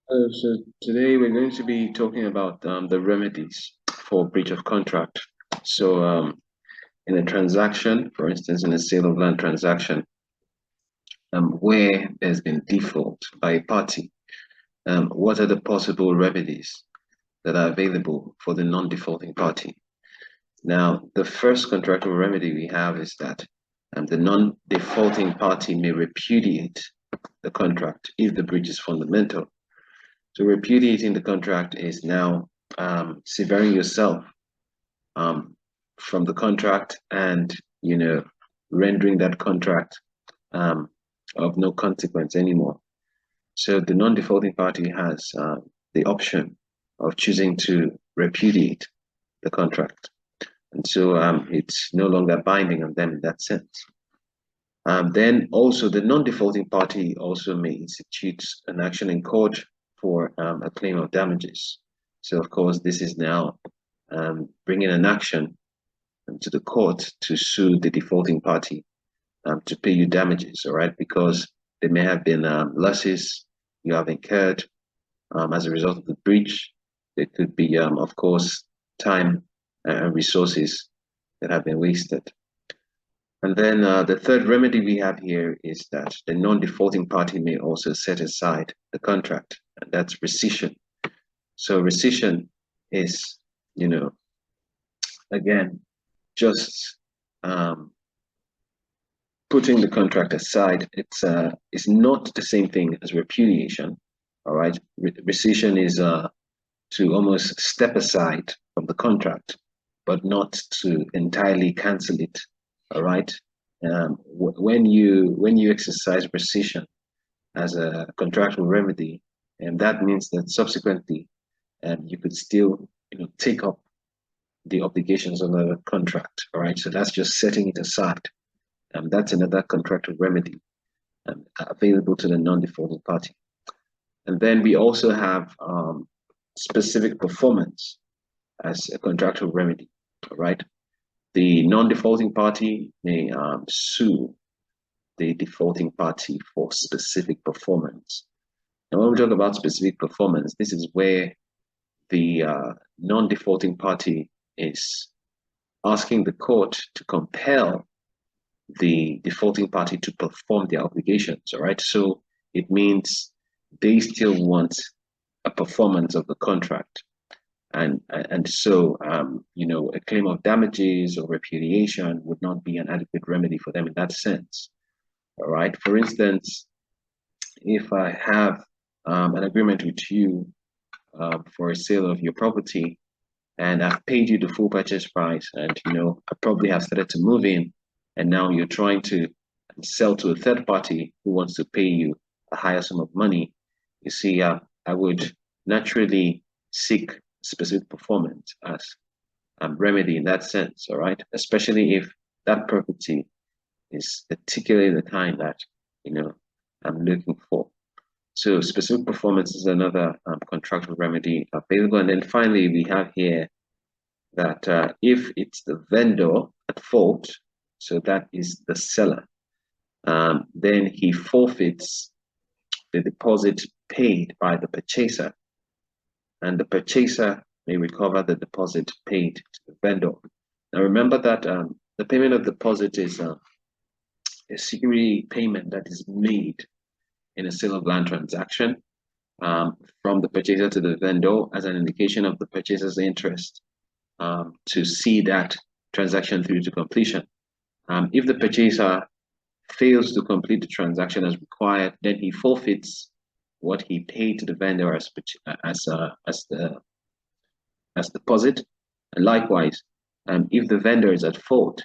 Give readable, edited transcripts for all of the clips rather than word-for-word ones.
So today we're going to be talking about the remedies for breach of contract. So in a transaction, for instance, in a sale of land transaction, where there's been default by a party, what are the possible remedies that are available for the non-defaulting party? Now, the first contractual remedy we have is that the non-defaulting party may repudiate the contract if the breach is fundamental. So repudiating the contract is now severing yourself um, from the contract and, rendering that contract um, of no consequence anymore. So the non-defaulting party has the option of choosing to repudiate the contract. And so it's no longer binding on them in that sense. Then also the non-defaulting party also may institute an action in court for a claim of damages. So of course, this is now bringing an action to the court to sue the defaulting party to pay you damages, all right? Because there may have been losses you have incurred as a result of the breach. There could be, of course, time and resources that have been wasted. And then the third remedy we have here is that the non-defaulting party may also set aside the contract, and that's rescission. So rescission is, again, just putting the contract aside. It's not the same thing as repudiation. All right, rescission is to almost step aside from the contract, but not to entirely cancel it. All right. When you exercise rescission as a contractual remedy, and that means that subsequently, you could still take up the obligations of the contract. All right. So that's just setting it aside. That's another contractual remedy available to the non-defaulting party. And then we also have specific performance as a contractual remedy. All right. The non-defaulting party may sue the defaulting party for specific performance. And when we talk about specific performance, this is where the non-defaulting party is asking the court to compel the defaulting party to perform their obligations, all right? So it means they still want a performance of the contract. And so, a claim of damages or repudiation would not be an adequate remedy for them in that sense. All right. For instance, if I have an agreement with you for a sale of your property, and I've paid you the full purchase price, and I probably have started to move in, and now you're trying to sell to a third party who wants to pay you a higher sum of money. You see, I would naturally seek specific performance as remedy in that sense, all right? Especially if that property is particularly the kind that, I'm looking for. So specific performance is another contractual remedy available. And then finally, we have here that if it's the vendor at fault, so that is the seller, then he forfeits the deposit paid by the purchaser, and the purchaser may recover the deposit paid to the vendor. Now remember that the payment of deposit is a security payment that is made in a sale of land transaction from the purchaser to the vendor as an indication of the purchaser's interest to see that transaction through to completion. If the purchaser fails to complete the transaction as required, then he forfeits what he paid to the vendor as deposit. And likewise, if the vendor is at fault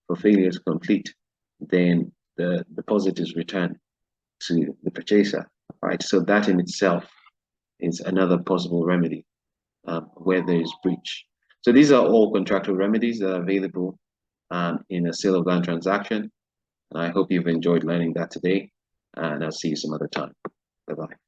for failure to complete, then the deposit is returned to the purchaser, right? So that in itself is another possible remedy where there is breach. So these are all contractual remedies that are available in a sale of land transaction. And I hope you've enjoyed learning that today, and I'll see you some other time. Bye-bye.